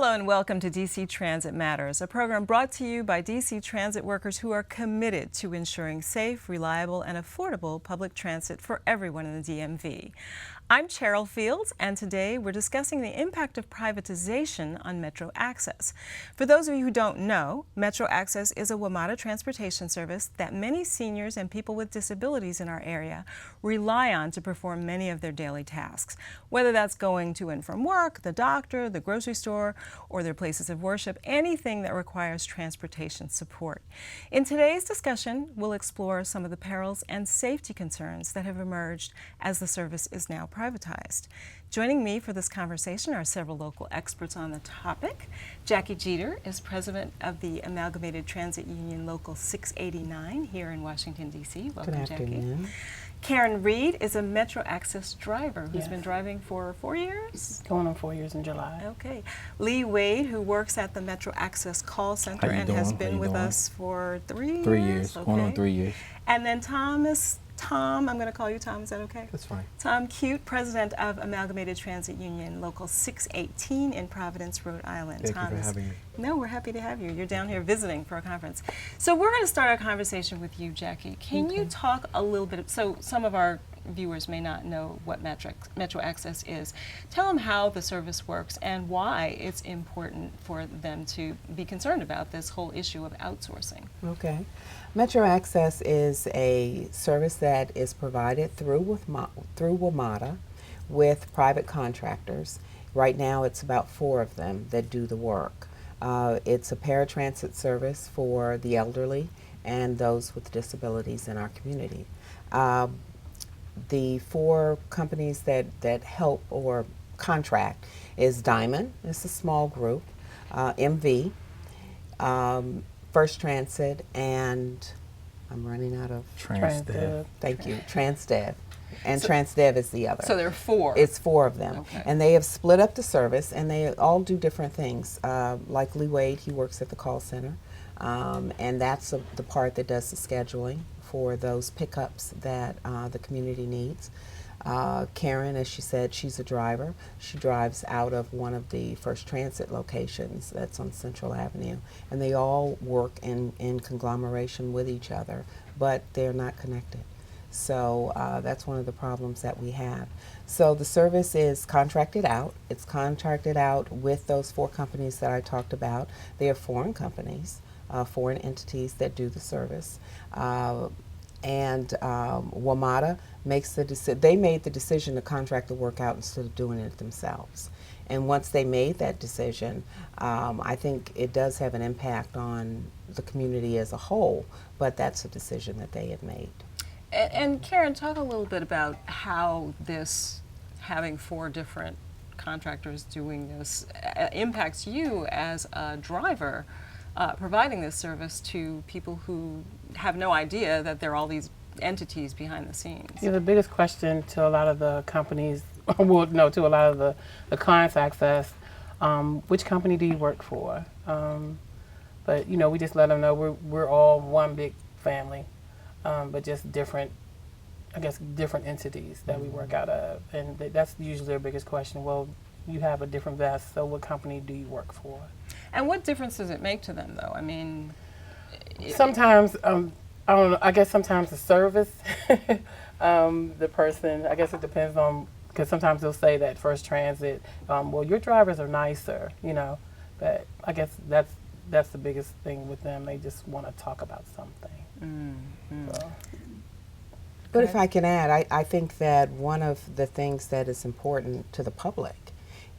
Hello and welcome to DC Transit Matters, a program brought to you by DC Transit workers who are committed to ensuring safe, reliable, and affordable public transit for everyone in the DMV. I'm Cheryl Fields, and today we're discussing the impact of privatization on MetroAccess. For those of you who don't know, MetroAccess is a WMATA transportation service that many seniors and people with disabilities in our area rely on to perform many of their daily tasks, whether that's going to and from work, the doctor, the grocery store, or their places of worship, anything that requires transportation support. In today's discussion, we'll explore some of the perils and safety concerns that have emerged as the service is now privatized. Joining me for this conversation are several local experts on the topic. Jackie Jeter is president of the Amalgamated Transit Union Local 689 here in Washington, D.C. Welcome, Good afternoon. Jackie. Karen Reed is a MetroAccess driver who's been driving for 4 years? Going on 4 years in July. Okay. Lee Wade, who works at the MetroAccess call center and has been with us for 3 years? 3 years, okay. going on 3 years. And then Tom, I'm going to call you Tom, is that okay? That's fine. Tom Cute, president of Amalgamated Transit Union Local 618 in Providence, Rhode Island. Thank you for having me. No, we're happy to have you. You're down here visiting for a conference. So we're going to start our conversation with you, Jackie. Can you talk a little bit, so some of our viewers may not know what MetroAccess is. Tell them how the service works and why it's important for them to be concerned about this whole issue of outsourcing. Okay. MetroAccess is a service that is provided through WMATA with private contractors. Right now it's about 4 of them that do the work. It's a paratransit service for the elderly and those with disabilities in our community. The 4 companies that help or contract is Diamond, it's a small group, MV, First Transit, and I'm running out of Transdev. Thank you, Transdev. And Transdev is the other. So there are 4. It's 4 of them. Okay. And they have split up the service, and they all do different things. Like Lee Wade, he works at the call center, and that's the part that does the scheduling for those pickups that the community needs. Karen, as she said, she's a driver. She drives out of one of the First Transit locations that's on Central Avenue. And they all work in conglomeration with each other, but they're not connected. So that's one of the problems that we have. So the service is contracted out. It's contracted out with those 4 companies that I talked about. They are foreign companies, foreign entities that do the service. And WMATA makes the decision. They made the decision to contract the work out instead of doing it themselves. And once they made that decision, I think it does have an impact on the community as a whole, but that's a decision that they had made. And Karen, talk a little bit about how this, having 4 different contractors doing this, impacts you as a driver, providing this service to people who have no idea that there are all these entities behind the scenes. Yeah, the biggest question to a lot of the companies, well, no, to a lot of the clients access, which company do you work for? But you know, we just let them know we're all one big family, but just different, I guess, different entities that we work out of, and that's usually their biggest question. Well, you have a different vest, so what company do you work for? And what difference does it make to them, though? I mean, sometimes, I don't know, I guess sometimes the service, the person, I guess it depends on, because sometimes they'll say that First Transit, well, your drivers are nicer, you know, but I guess that's the biggest thing with them. They just want to talk about something. So. But if I can add, I think that one of the things that is important to the public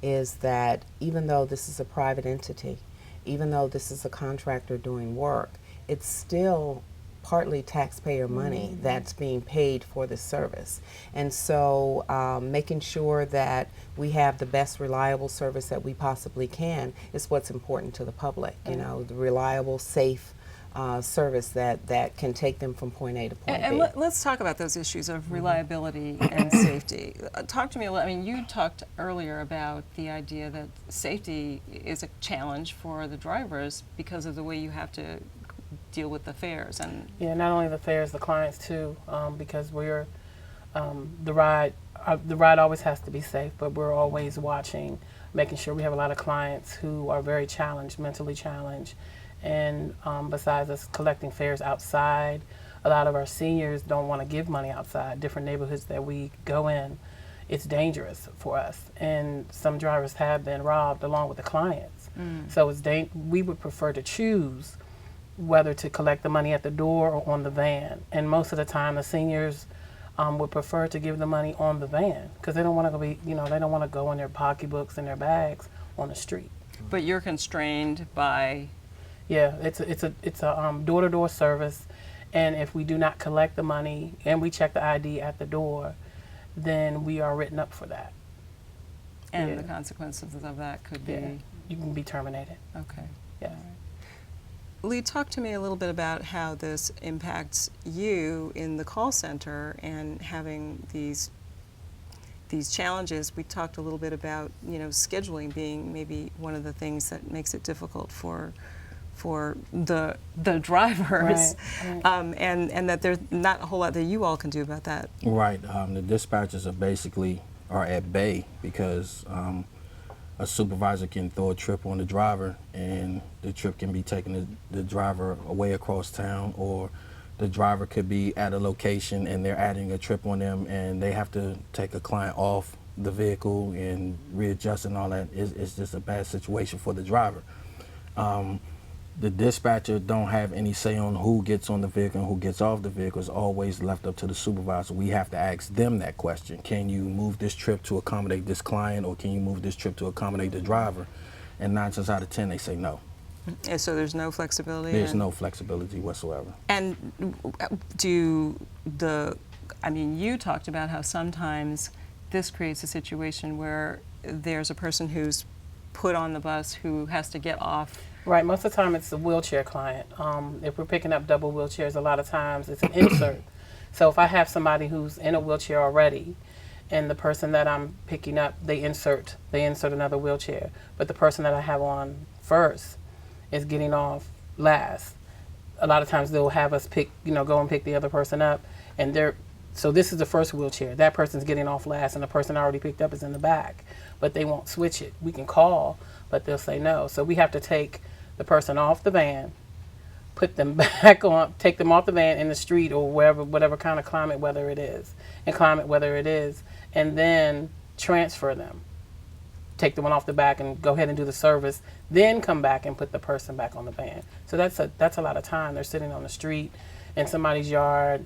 is that even though this is a private entity, even though this is a contractor doing work, it's still partly taxpayer money that's being paid for the service. And so making sure that we have the best reliable service that we possibly can is what's important to the public, you know, the reliable, safe service that can take them from point A to point B. And let's talk about those issues of reliability and safety. Talk to me a little, I mean, you talked earlier about the idea that safety is a challenge for the drivers because of the way you have to deal with the fares. And yeah, not only the fares, the clients too, because we're, the ride always has to be safe, but we're always watching making sure we have a lot of clients who are very challenged, mentally challenged. And besides us collecting fares outside, a lot of our seniors don't want to give money outside. Different neighborhoods that we go in, it's dangerous for us. And some drivers have been robbed along with the clients. So we would prefer to choose whether to collect the money at the door or on the van. And most of the time, the seniors would prefer to give the money on the van because they don't want to be, they don't want to go in their pocketbooks and their bags on the street. But you're constrained by. Yeah, it's a door-to-door service, and if we do not collect the money and we check the ID at the door, then we are written up for that. And the consequences of that could be. You can be terminated. Okay. Yes. Lee, talk to me a little bit about how this impacts you in the call center and having these challenges. We talked a little bit about scheduling being maybe one of the things that makes it difficult for the drivers, Right. and that there's not a whole lot that you all can do about that. Right. The dispatchers are at bay because a supervisor can throw a trip on the driver, and the trip can be taking the driver away across town, or the driver could be at a location and they're adding a trip on them, and they have to take a client off the vehicle and readjust and all that. It's just a bad situation for the driver. The dispatcher don't have any say on who gets on the vehicle and who gets off the vehicle. It's always left up to the supervisor. We have to ask them that question. Can you move this trip to accommodate this client, or can you move this trip to accommodate the driver? And 9 times out of 10, they say no. And so there's no flexibility? There's no flexibility whatsoever. And you talked about how sometimes this creates a situation where there's a person who's put on the bus who has to get off. Right, most of the time it's a wheelchair client. If we're picking up double wheelchairs, a lot of times it's an insert. So if I have somebody who's in a wheelchair already, and the person that I'm picking up, they insert another wheelchair, but the person that I have on first is getting off last. A lot of times they'll have us go and pick the other person up, and so this is the first wheelchair. That person's getting off last, and the person I already picked up is in the back, but they won't switch it. We can call, but they'll say no. So we have to take the person off the van, put them back on, take them off the van in the street or whatever kind of climate weather it is, and then transfer them. Take the one off the back and go ahead and do the service, then come back and put the person back on the van. So that's a lot of time. They're sitting on the street, in somebody's yard,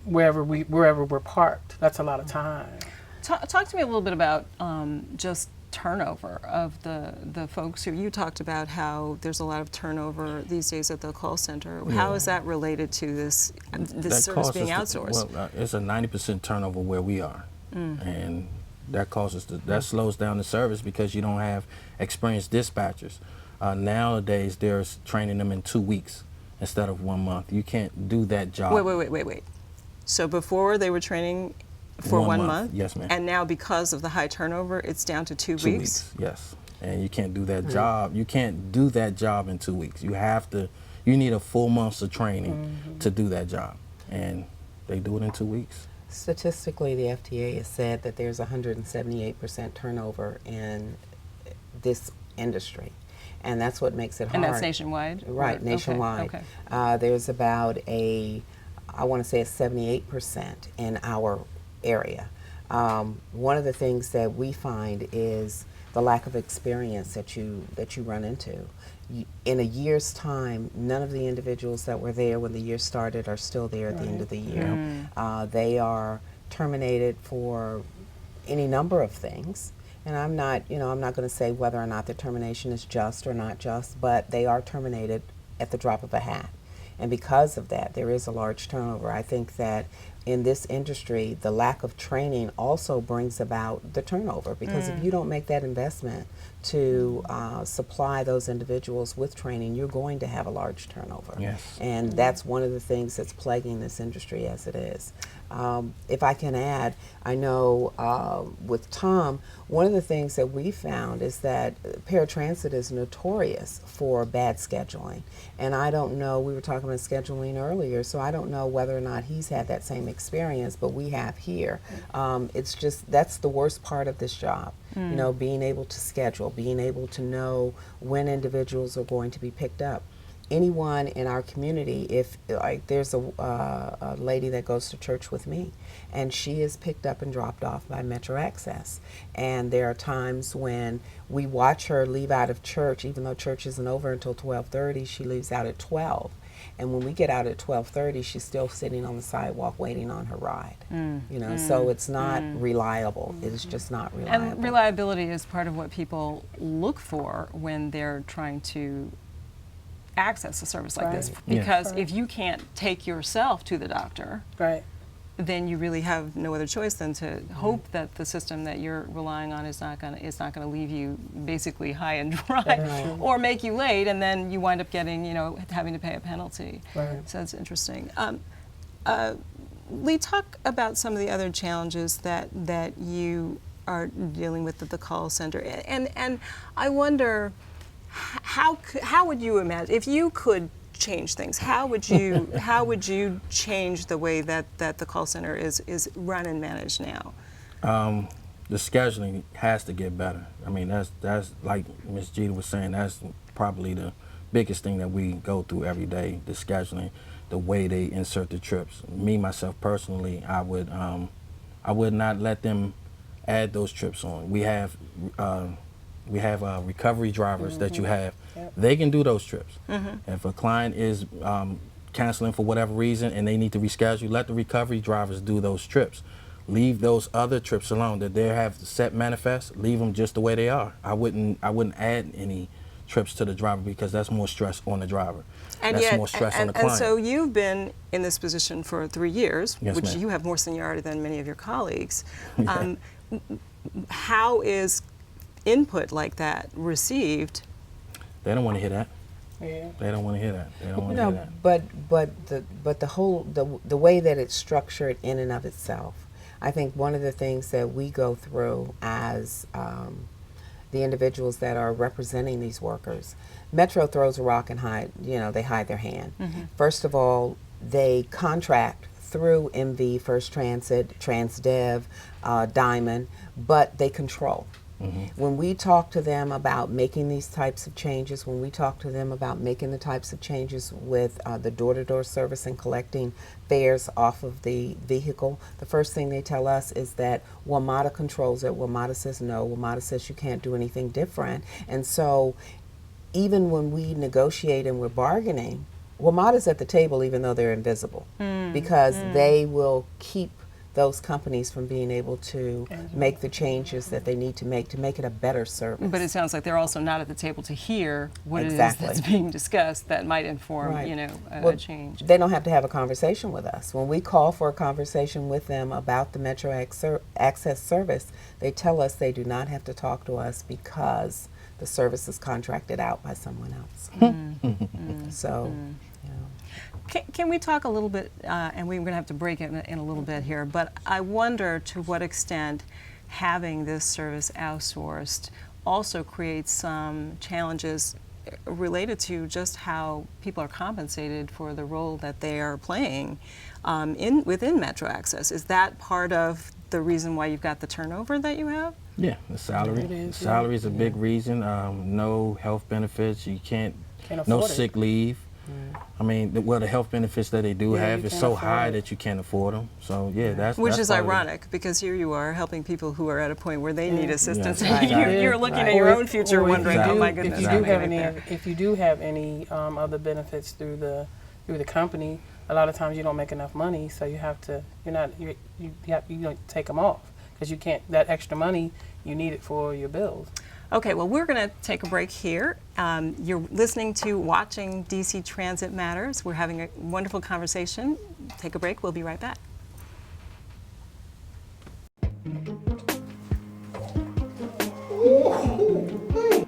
wherever we're parked. That's a lot of time. Talk to me a little bit about just turnover of the folks who you talked about, how there's a lot of turnover these days at the call center. Yeah. How is that related to this service being outsourced? It's a 90% turnover where we are, and that slows down the service because you don't have experienced dispatchers. Nowadays, there's training them in 2 weeks instead of 1 month. You can't do that job. Wait. So before they were training for 1 month? Yes, ma'am. And now because of the high turnover, it's down to 2 weeks? 2 weeks, yes. And you can't do that job. You can't do that job in 2 weeks. You need a full month of training to do that job. And they do it in 2 weeks. Statistically, the FTA has said that there's 178% turnover in this industry. And that's what makes it hard. And that's nationwide? Right, nationwide. Okay. There's about I want to say 78% in our area. One of the things that we find is the lack of experience that you run into. In a year's time, none of the individuals that were there when the year started are still there at the end of the year. They are terminated for any number of things. And I'm not going to say whether or not the termination is just or not just, but they are terminated at the drop of a hat. And because of that, there is a large turnover. I think that in this industry, the lack of training also brings about the turnover, because if you don't make that investment to supply those individuals with training, you're going to have a large turnover. Yes. And that's one of the things that's plaguing this industry as it is. If I can add, I know with Tom, one of the things that we found is that paratransit is notorious for bad scheduling. And I don't know, we were talking about scheduling earlier, so I don't know whether or not he's had that same experience, but we have here. It's just, that's the worst part of this job. You know, being able to schedule, being able to know when individuals are going to be picked up. Anyone in our community, if like there's a lady that goes to church with me, and she is picked up and dropped off by MetroAccess, and there are times when we watch her leave out of church, even though church isn't over until 12:30, she leaves out at 12. And when we get out at 12:30, she's still sitting on the sidewalk waiting on her ride. You know, so it's not reliable. It's just not reliable. And reliability is part of what people look for when they're trying to access a service like this, because if you can't take yourself to the doctor, then you really have no other choice than to hope that the system that you're relying on is not going to leave you basically high and dry or make you late, and then you wind up getting, you know, having to pay a penalty. So that's interesting. Lee, talk about some of the other challenges that you are dealing with at the call center, and I wonder, how would you imagine, if you could change things, how would you change the way that the call center is run and managed now? The scheduling has to get better. I mean, that's like Ms. Jeter was saying, that's probably the biggest thing that we go through every day, the scheduling, the way they insert the trips. Me, myself personally, I would not let them add those trips on. We have recovery drivers that you have. They can do those trips. If a client is canceling for whatever reason and they need to reschedule, let the recovery drivers do those trips. Leave those other trips alone that they have set manifest. Leave them just the way they are. I wouldn't add any trips to the driver, because that's more stress on the driver. And that's yet, more stress on the client. And so you've been in this position for 3 years, Yes, which ma'am. you have more seniority than many of your colleagues. How is input like that received? They don't want to hear that. Yeah. They don't want to hear that. They don't want to hear that. But the way that it's structured in and of itself, I think one of the things that we go through as the individuals that are representing these workers, Metro throws a rock and they hide their hand. First of all, they contract through MV, First Transit, Transdev, Diamond, but they control. When we talk to them about making these types of changes, when we talk to them about making the types of changes with the door-to-door service and collecting fares off of the vehicle, the first thing they tell us is that WMATA controls it. WMATA says no. WMATA says you can't do anything different. And so even when we negotiate and we're bargaining, WMATA's at the table even though they're invisible, because they will keep those companies from being able to make the changes that they need to make it a better service. But it sounds like they're also not at the table to hear what Exactly. it is that's being discussed that might inform, Right. a change. They don't have to have a conversation with us. When we call for a conversation with them about the MetroAccess service, they tell us they do not have to talk to us because the service is contracted out by someone else. So, Can we talk a little bit, and we're going to have to break it in a little bit here, but I wonder to what extent having this service outsourced also creates some challenges related to just how people are compensated for the role that they are playing within MetroAccess. Is that part of the reason why you've got the turnover that you have? Yeah, the salary. is, Salary is a big reason. No health benefits. You can't no afford it. sick leave. I mean, the health benefits that they do have you is can't so afford high it. that you can't afford them. So yeah, that's Which that's is part of it. ironic, because here you are helping people who are at a point where they need assistance, Yes, and exactly. you're looking at Or your if- own future or if wondering, you oh do- my goodness, if you how do am I have gonna any, get there? if you do have any other benefits through the company, a lot of times you don't make enough money, so you have to you don't take them off because you can't, that extra money you need it for your bills. Okay, well, we're going to take a break here. You're listening to Watching DC Transit Matters. We're having a wonderful conversation. Take a break. We'll be right back.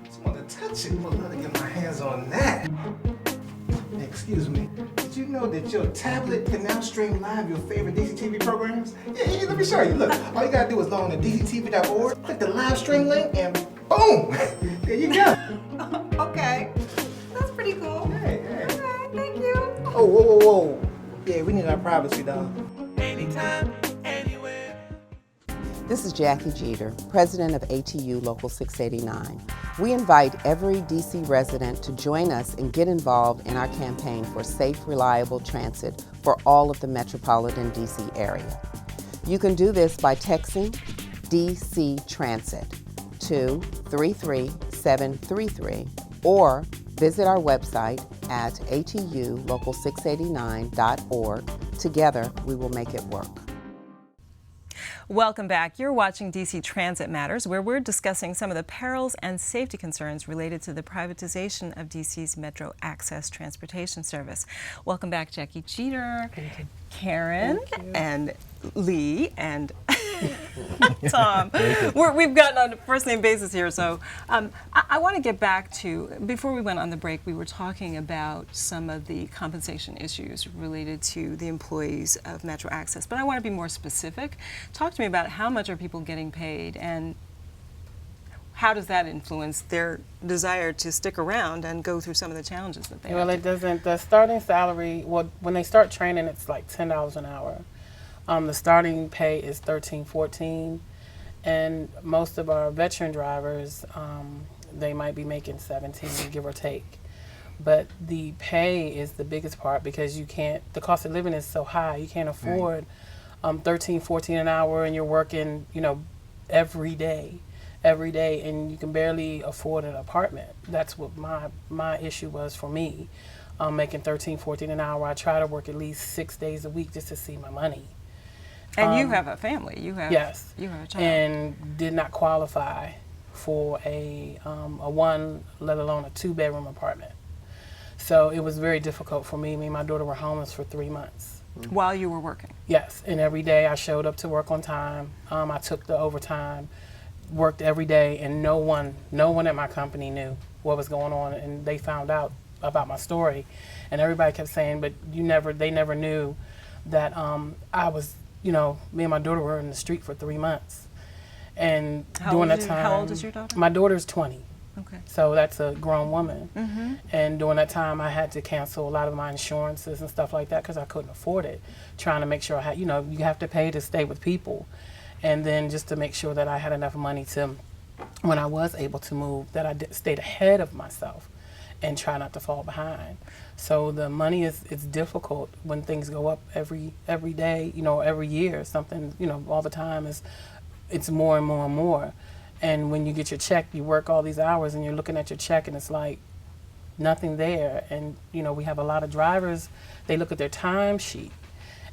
Just want to touch it. Well, let me get my hands on that. Excuse me. Did you know that your tablet can now stream live your favorite DCTV programs? Yeah, let me show you. Look, all you gotta do is log on to DCTV.org, click the live stream link, and boom! There you go. Okay, that's pretty cool. Hey, hey. Okay, thank you. Oh, whoa, whoa, whoa. Yeah, we need our privacy, dog. Hey, anytime, anywhere. This is Jackie Jeter, president of ATU Local 689. We invite every DC resident to join us and get involved in our campaign for safe, reliable transit for all of the metropolitan DC area. You can do this by texting DC Transit to 33733 or visit our website at atulocal689.org. Together, we will make it work. Welcome back. You're watching DC Transit Matters, where we're discussing some of the perils and safety concerns related to the privatization of DC's MetroAccess transportation service. Welcome back, Jackie Jeter, Karen, and Lee, and Tom. We've gotten on a first name basis here, so I want to get back to, before we went on the break, we were talking about some of the compensation issues related to the employees of MetroAccess, but I want to be more specific. Talk to me about how much are people getting paid, and how does that influence their desire to stick around and go through some of the challenges that they have? Well, it doesn't. The starting salary, well, when they start training, it's like $10 an hour. The starting pay is $13, $14, and most of our veteran drivers, they might be making $17, give or take. But the pay is the biggest part because you can't. The cost of living is so high, you can't afford $13, $14 an hour, and you're working, every day, and you can barely afford an apartment. That's what my issue was for me, making $13, $14 an hour. I try to work at least 6 days a week just to see my money. And you have a family. You have yes, you have a child. And did not qualify for a one, let alone a 2-bedroom apartment. So it was very difficult for me. Me and my daughter were homeless for 3 months. While you were working? Yes, and every day I showed up to work on time. I took the overtime, worked every day, and no one at my company knew what was going on, and they found out about my story, and everybody kept saying, but they never knew that I was, me and my daughter were in the street for 3 months, and during that time, how old is your daughter? My daughter's 20. Okay. So that's a grown woman. Mm-hmm. And during that time, I had to cancel a lot of my insurances and stuff like that because I couldn't afford it. Trying to make sure I had, you have to pay to stay with people. And then just to make sure that I had enough money to, when I was able to move, that I stayed ahead of myself and try not to fall behind. So the money it's difficult when things go up every day, every year, something, all the time it's more and more and more. And when you get your check, you work all these hours and you're looking at your check and it's like nothing there. And, we have a lot of drivers, they look at their time sheet.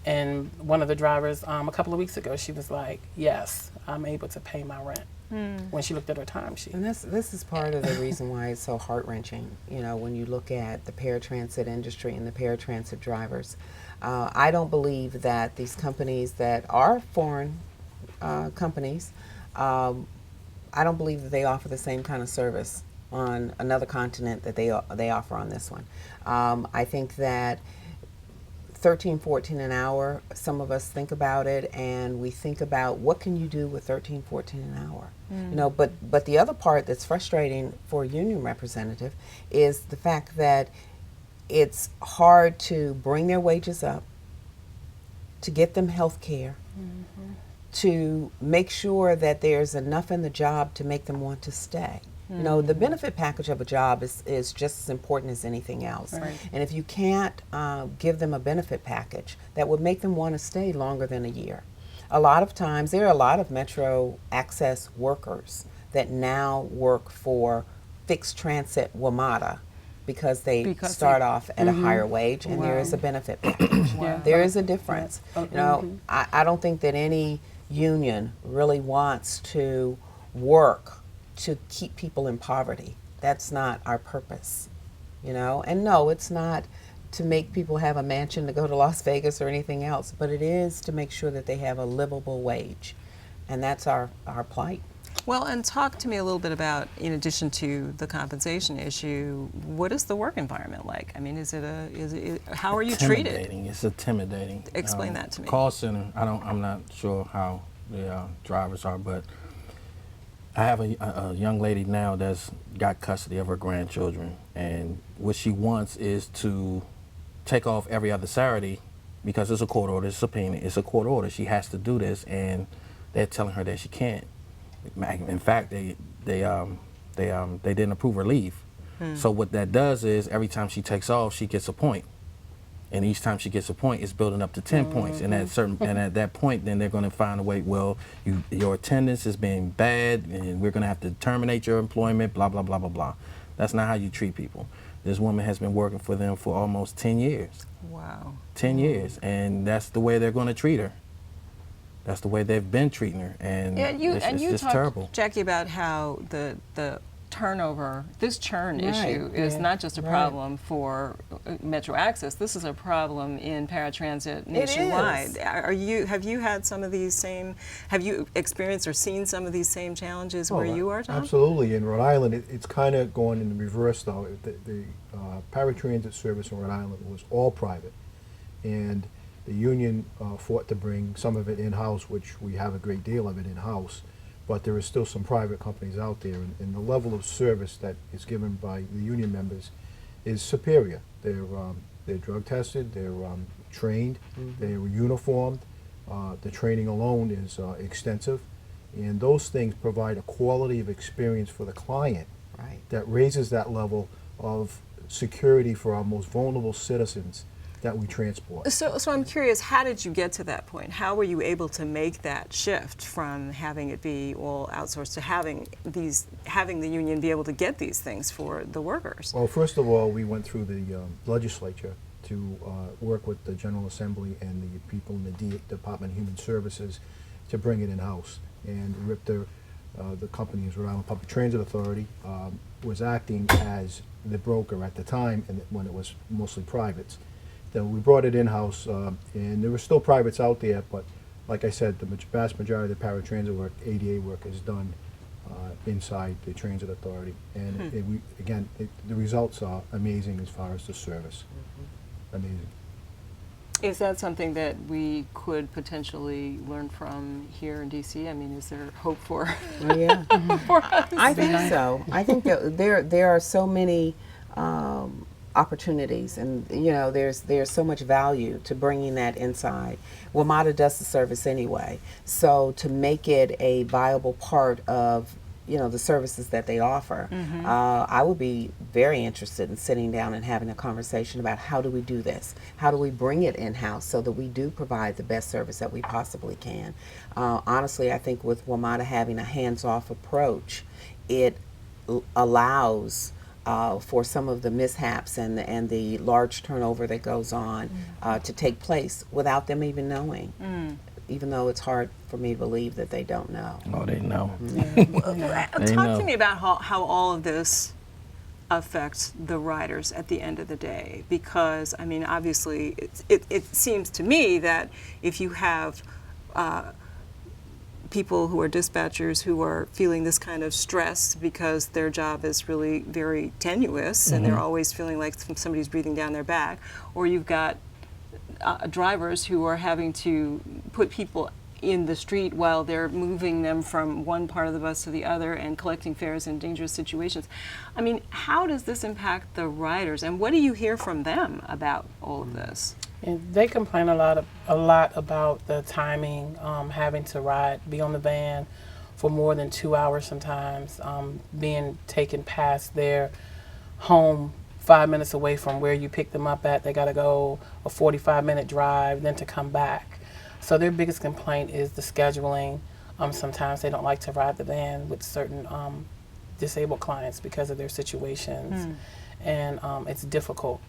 And one of the drivers, a couple of weeks ago, she was like, yes, I'm able to pay my rent when she looked at her time sheet. And this is part of the reason why it's so heart-wrenching, when you look at the paratransit industry and the paratransit drivers. I don't believe that these companies that are foreign companies, I don't believe that they offer the same kind of service on another continent that they offer on this one. I think that $13, $14 an hour, some of us think about it and we think about what can you do with $13, $14 an hour. But the other part that's frustrating for a union representative is the fact that it's hard to bring their wages up, to get them health care, to make sure that there's enough in the job to make them want to stay. The benefit package of a job is just as important as anything else. Right. And if you can't give them a benefit package that would make them want to stay longer than a year. A lot of times, there are a lot of MetroAccess workers that now work for fixed transit WMATA because they start off at a higher wage and there is a benefit package. There is a difference. I don't think that any union really wants to work to keep people in poverty. That's not our purpose, And no, it's not to make people have a mansion to go to Las Vegas or anything else, but it is to make sure that they have a livable wage. And that's our plight. Well, and talk to me a little bit about, in addition to the compensation issue, what is the work environment like? I mean, how are you treated? It's intimidating. Explain that to me. Call center, I'm not sure how the drivers are, but I have a young lady now that's got custody of her grandchildren, and what she wants is to take off every other Saturday because it's a court order, it's a subpoena, it's a court order. She has to do this, and they're telling her that she can't. In fact, they didn't approve her leave. So what that does is every time she takes off, she gets a point. And each time she gets a point, it's building up to 10 points. And at that point, then they're going to find a way. Well, your attendance is being bad, and we're going to have to terminate your employment. Blah blah blah blah blah. That's not how you treat people. This woman has been working for them for almost 10 years. Wow. 10 years, and that's the way they're going to treat her. That's the way they've been treating her, and it's just talked, terrible. Jackie, about how the turnover, this churn issue is not just a problem for MetroAccess. This is a problem in paratransit nationwide. Have you had some of these same? Have you experienced or seen some of these same challenges where you are, Tom? Absolutely. In Rhode Island, it's kind of going in the reverse, though. The paratransit service in Rhode Island was all private, and the union fought to bring some of it in-house, which we have a great deal of it in-house. But there is still some private companies out there, and the level of service that is given by the union members is superior. They're drug tested, they're trained, they're uniformed. The training alone is extensive, and those things provide a quality of experience for the client that raises that level of security for our most vulnerable citizens that we transport. So I'm curious, how did you get to that point? How were you able to make that shift from having it be all outsourced to having the union be able to get these things for the workers? Well, first of all, we went through the legislature to work with the General Assembly and the people in the Department of Human Services to bring it in-house. And the company, Rhode Island Public Transit Authority, was acting as the broker at the time, and when it was mostly privates. Then we brought it in-house, and there were still privates out there, but like I said, the vast majority of the paratransit work, ADA work, is done inside the Transit Authority. And the results are amazing as far as the service. Amazing. Is that something that we could potentially learn from here in D.C.? I mean, is there hope for, for us? I think so. I think that there are so many opportunities, and there's so much value to bringing that inside. WMATA does the service anyway, so to make it a viable part of the services that they offer, I would be very interested in sitting down and having a conversation about how do we do this, how do we bring it in-house so that we do provide the best service that we possibly can. Honestly, I think with WMATA having a hands-off approach, it allows for some of the mishaps and the large turnover that goes on to take place without them even knowing. Even though it's hard for me to believe that they don't know. Oh, they know. Talk to me about how all of this affects the riders at the end of the day, because I mean, obviously, it seems to me that if you have people who are dispatchers who are feeling this kind of stress because their job is really very tenuous and they're always feeling like somebody's breathing down their back, or you've got drivers who are having to put people in the street while they're moving them from one part of the bus to the other and collecting fares in dangerous situations. I mean, how does this impact the riders, and what do you hear from them about all of this? And they complain a lot about the timing, having to be on the van for more than 2 hours sometimes, being taken past their home 5 minutes away from where you pick them up at. They got to go a 45-minute drive, then to come back. So their biggest complaint is the scheduling. Sometimes they don't like to ride the van with certain disabled clients because of their situations. And it's difficult,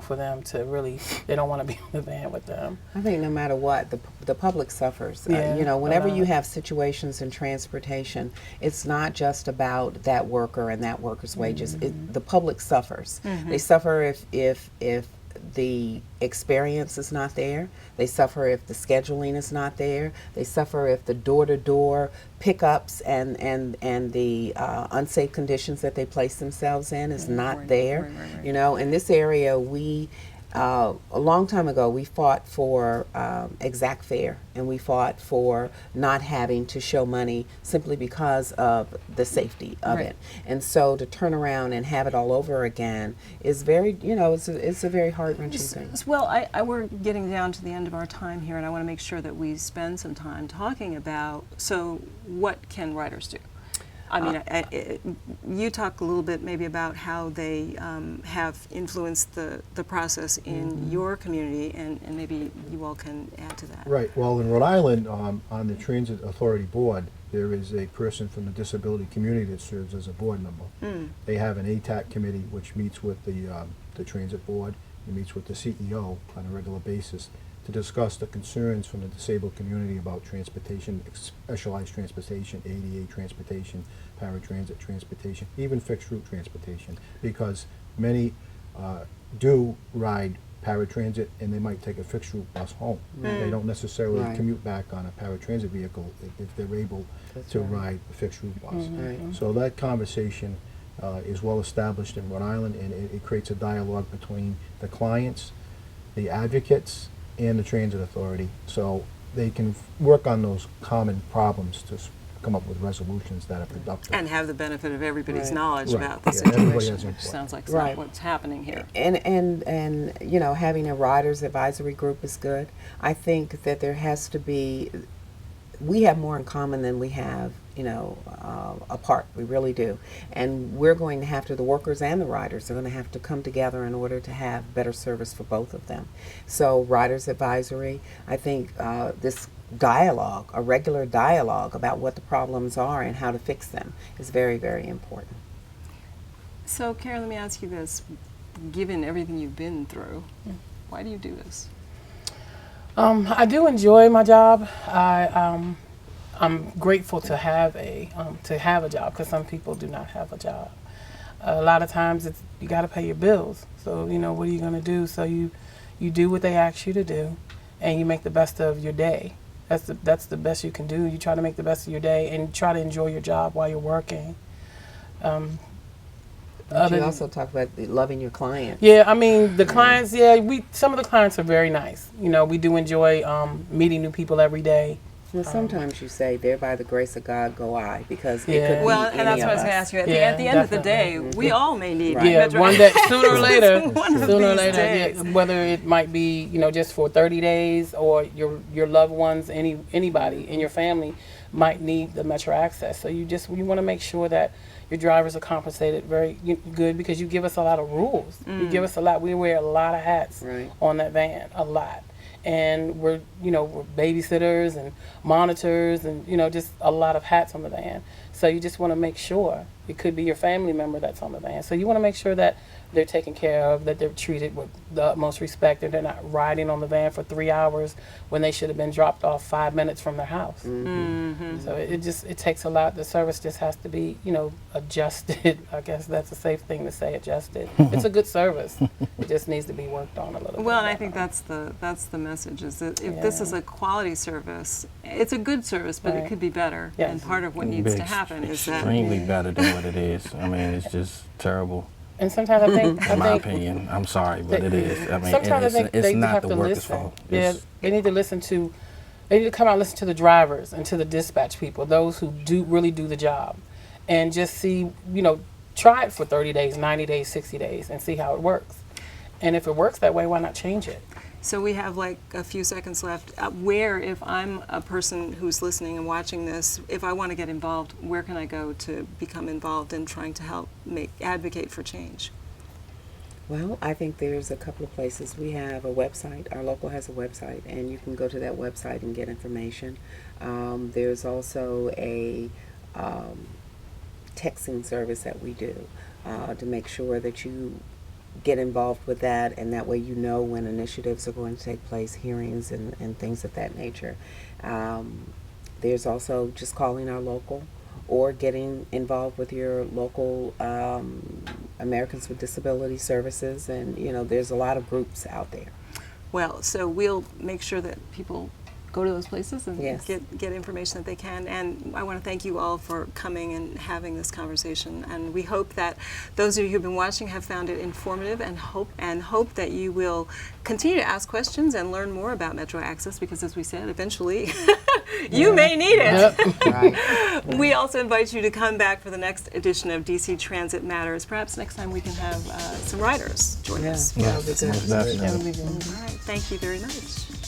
for them to really, they don't want to be in the van with them. I think no matter what, the public suffers. Whenever you have situations in transportation, it's not just about that worker and that worker's wages. The public suffers. They suffer if the experience is not there. They suffer if the scheduling is not there. They suffer if the door-to-door pickups and the unsafe conditions that they place themselves in is not there. In this area, we A long time ago, we fought for exact fare, and we fought for not having to show money simply because of the safety of Right. it. And so to turn around and have it all over again is very, it's a very heart-wrenching thing. Well, we're getting down to the end of our time here, and I want to make sure that we spend some time talking about, so what can riders do? I mean, you talk a little bit maybe about how they have influenced the process in your community, and maybe you all can add to that. Right. Well, in Rhode Island, on the Transit Authority Board, there is a person from the disability community that serves as a board member. They have an ATAC committee which meets with the Transit Board. It meets with the CEO on a regular basis to discuss the concerns from the disabled community about transportation, specialized transportation, ADA transportation, paratransit transportation, even fixed route transportation, because many do ride paratransit and they might take a fixed route bus home. They don't necessarily Right. commute back on a paratransit vehicle if they're able to ride a fixed route bus. Right. So that conversation is well established in Rhode Island, and it creates a dialogue between the clients, the advocates, and the Transit Authority, so they can work on those common problems to come up with resolutions that are productive. And have the benefit of everybody's Right. knowledge Right. about the Yeah, everybody has situation, which input. sounds like it's Right. not what's happening here. And having a riders advisory group is good. I think that there has to be, we have more in common than we have, apart. We really do. And we're going to have to, the workers and the riders are going to have to come together in order to have better service for both of them. So riders advisory, I think this dialogue, a regular dialogue about what the problems are and how to fix them is very, very important. So, Karen, let me ask you this. Given everything you've been through, why do you do this? I do enjoy my job. I'm grateful to have a job, because some people do not have a job. A lot of times you got to pay your bills. So what are you going to do? So you do what they ask you to do, and you make the best of your day. That's the best you can do. You try to make the best of your day and try to enjoy your job while you're working. But you also talk about loving your client. Yeah, I mean the clients. Yeah, some of the clients are very nice. We do enjoy meeting new people every day. Well, sometimes you say, there by the grace of God go I, because it Yeah. could be Well, any and that's of what I was us. going to ask you. At Yeah, the end of the day, definitely. we all may need Right. Yeah, Metro- one day, sooner or later, One of sooner or these later, days. whether it might be, just for 30 days, or your loved ones, anybody in your family might need the MetroAccess. So you want to make sure that your drivers are compensated very good, because you give us a lot of rules. You give us a lot. We wear a lot of hats Right. on that van, a lot. And we're babysitters and monitors and, just a lot of hats on the van. So you just want to make sure, it could be your family member that's on the van. So you want to make sure that they're taken care of, that they're treated with the utmost respect, and they're not riding on the van for 3 hours when they should have been dropped off 5 minutes from their house. So it takes a lot. The service just has to be, adjusted. I guess that's a safe thing to say, adjusted. It's a good service. It just needs to be worked on a little bit. Well, and I better. think that's the message, is that if this Yeah. is a quality service, it's a good service, but it Right. could be better. Yes. And part of what It'd needs be to happen is that extremely better than what it is. I mean, it's just terrible. And sometimes I think, In my opinion, I'm sorry, but it is. I mean, sometimes I it's, think it's they not have the to workers' listen. fault. Yeah, It's- they need to listen to. They need to come out and listen to the drivers and to the dispatch people, those who really do the job, and just see. Try it for 30 days, 90 days, 60 days, and see how it works. And if it works that way, why not change it? So we have like a few seconds left. Where, if I'm a person who's listening and watching this, if I want to get involved, where can I go to become involved in trying to help advocate for change? Well, I think there's a couple of places. We have a website. Our local has a website, and you can go to that website and get information. There's also a texting service that we do to make sure that you get involved with that, and that way you know when initiatives are going to take place, hearings and things of that nature. There's also just calling our local, or getting involved with your local Americans with Disability Services, and there's a lot of groups out there. Well, so we'll make sure that people go to those places and Yes. get information that they can. And I want to thank you all for coming and having this conversation. And we hope that those of you who've been watching have found it informative, and hope that you will continue to ask questions and learn more about MetroAccess, because as we said, eventually you may need it. Right. We also invite you to come back for the next edition of DC Transit Matters. Perhaps next time we can have some riders join us. That would be good. Most definitely. That would be good. All right, thank you very much.